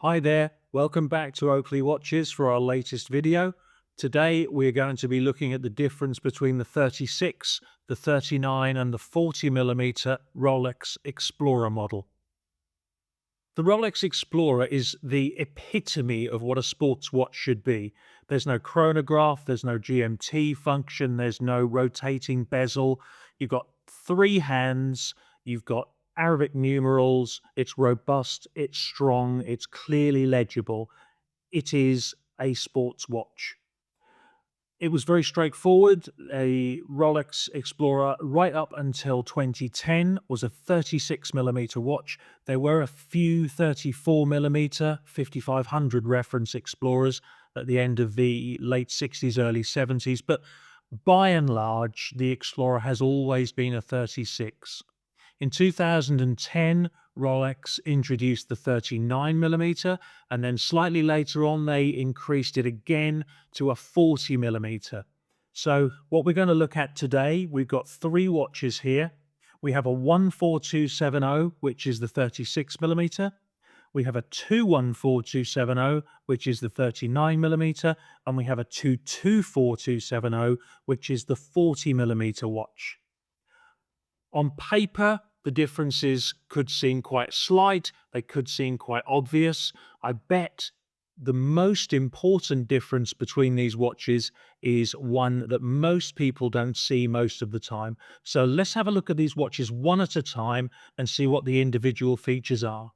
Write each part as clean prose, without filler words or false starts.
Hi there, welcome back to Oakleigh Watches for our latest video. Today we're going to be looking at the difference between the 36, the 39 and the 40mm Rolex Explorer model. The Rolex Explorer is the epitome of what a sports watch should be. There's no chronograph, there's no GMT function, there's no rotating bezel. You've got three hands, you've got Arabic numerals, it's robust, it's strong, it's clearly legible. It is a sports watch. It was very straightforward. A Rolex Explorer right up until 2010 was a 36mm watch. There were a few 34mm 5500 reference Explorers at the end of the late 60s, early 70s, but by and large, the Explorer has always been a 36. In 2010, Rolex introduced the 39mm, and then slightly later on, they increased it again to a 40mm. So what we're going to look at today, we've got three watches here. We have a 14270, which is the 36mm. We have a 214270, which is the 39mm, and we have a 224270, which is the 40mm watch. On paper, the differences could seem quite slight, they could seem quite obvious. I bet the most important difference between these watches is one that most people don't see most of the time. So let's have a look at these watches one at a time and see what the individual features are.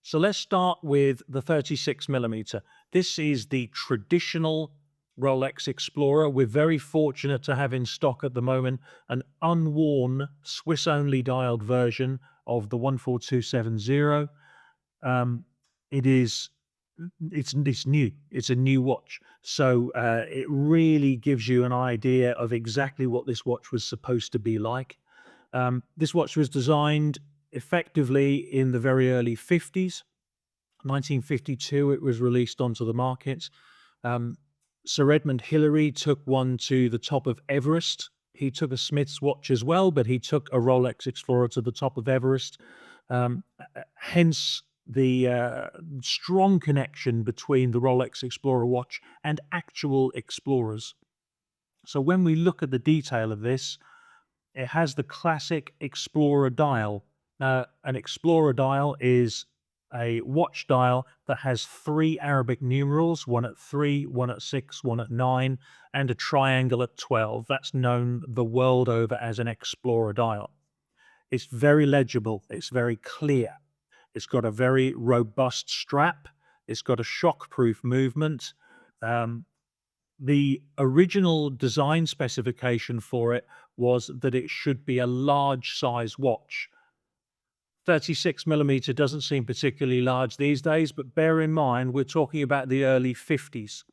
So let's start with the 36mm. This is the traditional Rolex Explorer. We're very fortunate to have in stock at the moment an unworn Swiss-only dialed version of the 14270. It's new. It's a new watch, so it really gives you an idea of exactly what this watch was supposed to be like. This watch was designed effectively in the very early 50s. 1952, it was released onto the market. Sir Edmund Hillary took one to the top of Everest. He took a Smith's watch as well, but he took a Rolex Explorer to the top of Everest. Hence the strong connection between the Rolex Explorer watch and actual Explorers. So when we look at the detail of this, it has the classic Explorer dial. Now, an Explorer dial is a watch dial that has three Arabic numerals, one at 3, one at 6, one at 9, and a triangle at 12. That's known the world over as an Explorer dial. It's very legible, it's very clear. It's got a very robust strap, it's got a shockproof movement. The original design specification for it was that it should be a large size watch. 36mm doesn't seem particularly large these days, but bear in mind, we're talking about the early 50s.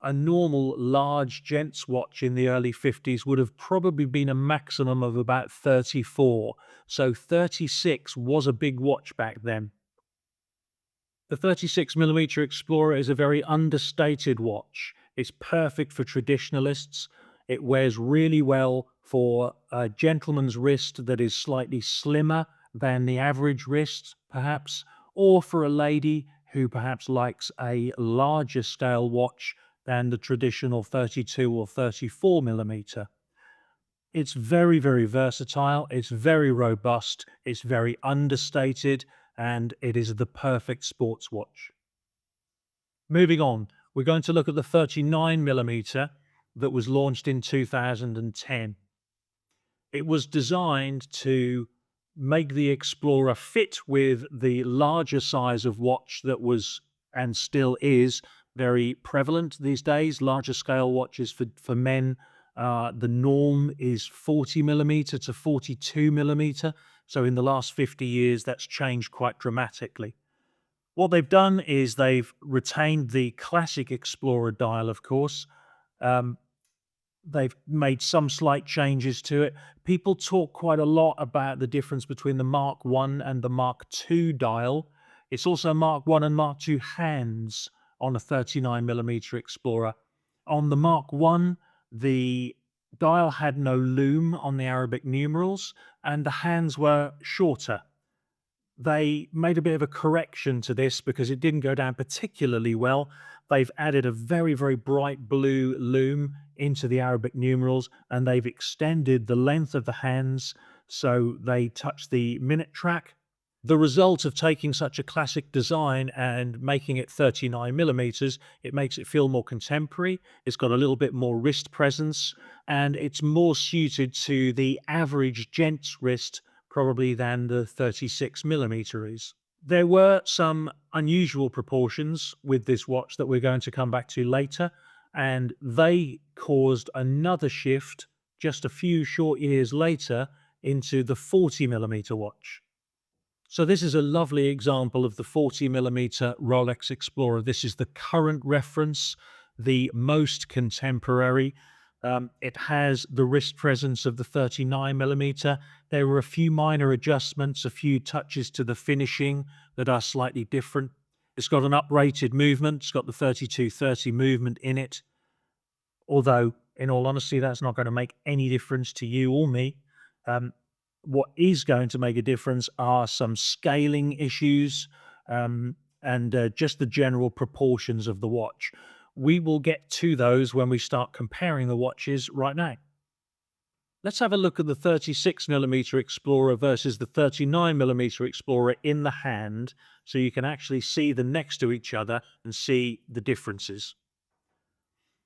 A normal large gents watch in the early 50s would have probably been a maximum of about 34. So 36 was a big watch back then. The 36mm Explorer is a very understated watch. It's perfect for traditionalists. It wears really well for a gentleman's wrist that is slightly slimmer than the average wrist, perhaps, or for a lady who perhaps likes a larger scale watch than the traditional 32 or 34mm. It's very, very versatile, it's very robust, it's very understated, and it is the perfect sports watch. Moving on, we're going to look at the 39mm that was launched in 2010. It was designed to make the Explorer fit with the larger size of watch that was and still is very prevalent these days. Larger scale watches for men, the norm is 40mm to 42mm. So in the last 50 years, that's changed quite dramatically. What they've done is they've retained the classic Explorer dial, of course. They've made some slight changes to it. People talk quite a lot about the difference between the Mark 1 and the Mark 2 dial. It's also Mark 1 and Mark 2 hands on a 39mm Explorer. On the Mark 1, the dial had no loom on the Arabic numerals and the hands were shorter. They made a bit of a correction to this because it didn't go down particularly well. They've added a very, very bright blue lume into the Arabic numerals, and they've extended the length of the hands so they touch the minute track. The result of taking such a classic design and making it 39 millimeters, it makes it feel more contemporary. It's got a little bit more wrist presence, and it's more suited to the average gent's wrist probably than the 36 millimeter is. There were some unusual proportions with this watch that we're going to come back to later, and they caused another shift just a few short years later into the 40 millimeter watch. So this is a lovely example of the 40 millimeter Rolex Explorer. This is the current reference, the most contemporary. It has the wrist presence of the 39 millimeter. There were a few minor adjustments, a few touches to the finishing that are slightly different. It's got an uprated movement. It's got the 3230 movement in it. Although, in all honesty, that's not going to make any difference to you or me. What is going to make a difference are some scaling issues and just the general proportions of the watch. We will get to those when we start comparing the watches right now. Let's have a look at the 36 millimeter Explorer versus the 39 millimeter Explorer in the hand so you can actually see them next to each other and see the differences.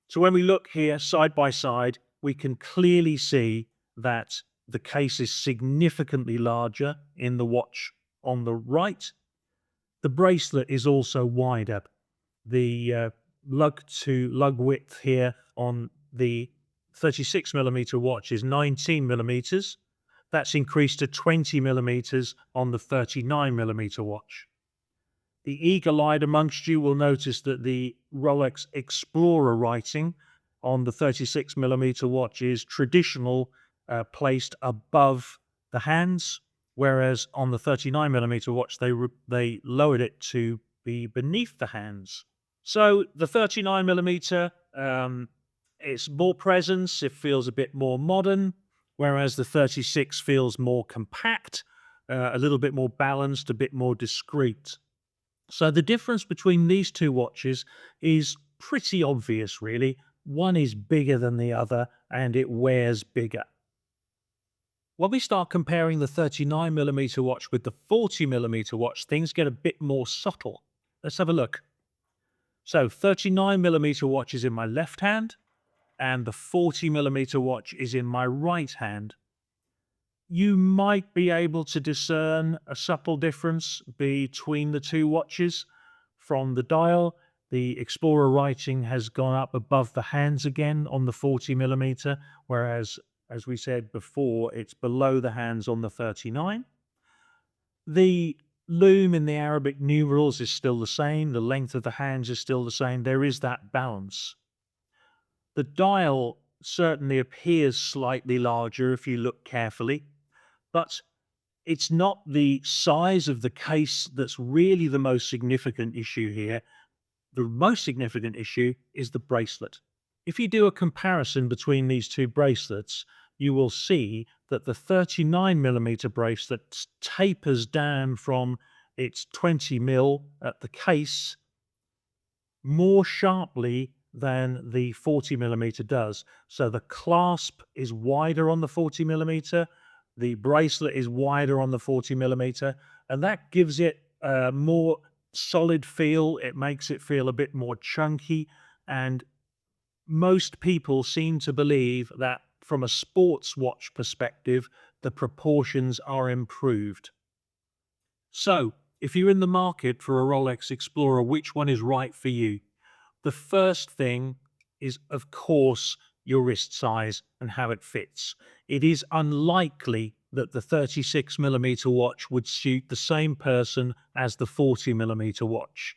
So when we look here side by side, we can clearly see that the case is significantly larger in the watch on the right. The bracelet is also wider. The lug to lug width here on the 36 millimeter watch is 19 millimeters. That's increased to 20 millimeters on the 39 millimeter watch. The eagle-eyed amongst you will notice that the Rolex Explorer writing on the 36 millimeter watch is traditional, placed above the hands, whereas on the 39 millimeter watch they lowered it to be beneath the hands. So the 39 millimeter, it's more presence, it feels a bit more modern, whereas the 36 feels more compact, a little bit more balanced, a bit more discreet. So the difference between these two watches is pretty obvious, really. One is bigger than the other, and it wears bigger. When we start comparing the 39 millimeter watch with the 40 millimeter watch, things get a bit more subtle. Let's have a look. So 39 millimeter watch is in my left hand, and the 40 millimeter watch is in my right hand. You might be able to discern a subtle difference between the two watches. From the dial, the Explorer writing has gone up above the hands again on the 40 millimeter, whereas, as we said before, it's below the hands on the 39. The lume in the Arabic numerals is still the same. The length of the hands is still the same. There is that balance. The dial certainly appears slightly larger if you look carefully, but it's not the size of the case that's really the most significant issue here. The most significant issue is the bracelet. If you do a comparison between these two bracelets, you will see that the 39 millimeter bracelet tapers down from its 20 mil at the case more sharply than the 40 millimeter does. So the clasp is wider on the 40 millimeter, the bracelet is wider on the 40 millimeter, and that gives it a more solid feel. It makes it feel a bit more chunky, and most people seem to believe that from a sports watch perspective, the proportions are improved. So, if you're in the market for a Rolex Explorer, which one is right for you? The first thing is, of course, your wrist size and how it fits. It is unlikely that the 36 millimeter watch would suit the same person as the 40 millimeter watch.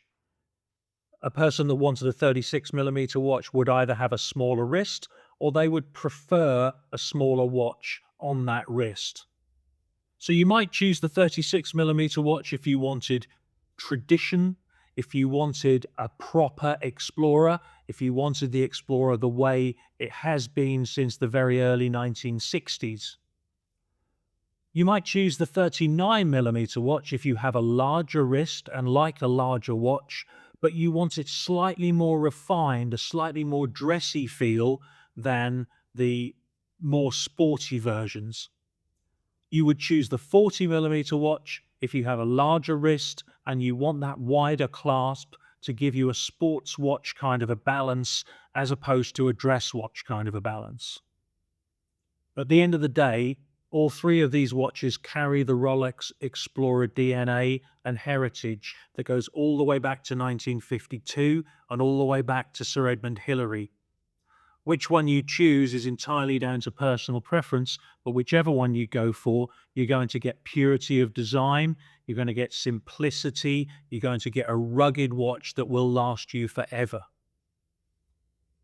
A person that wanted a 36 millimeter watch would either have a smaller wrist or they would prefer a smaller watch on that wrist. So you might choose the 36 millimeter watch if you wanted tradition, if you wanted a proper Explorer, if you wanted the Explorer the way it has been since the very early 1960s. You might choose the 39mm watch if you have a larger wrist and like a larger watch, but you want it slightly more refined, a slightly more dressy feel than the more sporty versions. You would choose the 40mm watch if you have a larger wrist and you want that wider clasp to give you a sports watch kind of a balance as opposed to a dress watch kind of a balance. At the end of the day, all three of these watches carry the Rolex Explorer DNA and heritage that goes all the way back to 1952 and all the way back to Sir Edmund Hillary. Which one you choose is entirely down to personal preference, but whichever one you go for, you're going to get purity of design, you're going to get simplicity, you're going to get a rugged watch that will last you forever.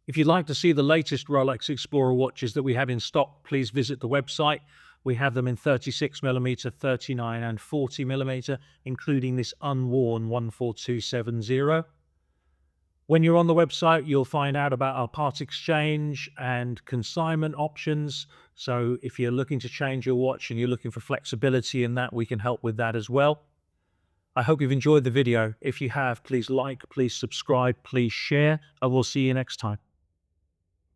If you'd like to see the latest Rolex Explorer watches that we have in stock, please visit the website. We have them in 36mm, 39 and 40mm, including this unworn 14270. When you're on the website, you'll find out about our part exchange and consignment options. So if you're looking to change your watch and you're looking for flexibility in that, we can help with that as well. I hope you've enjoyed the video. If you have, please like, please subscribe, please share, and we'll see you next time.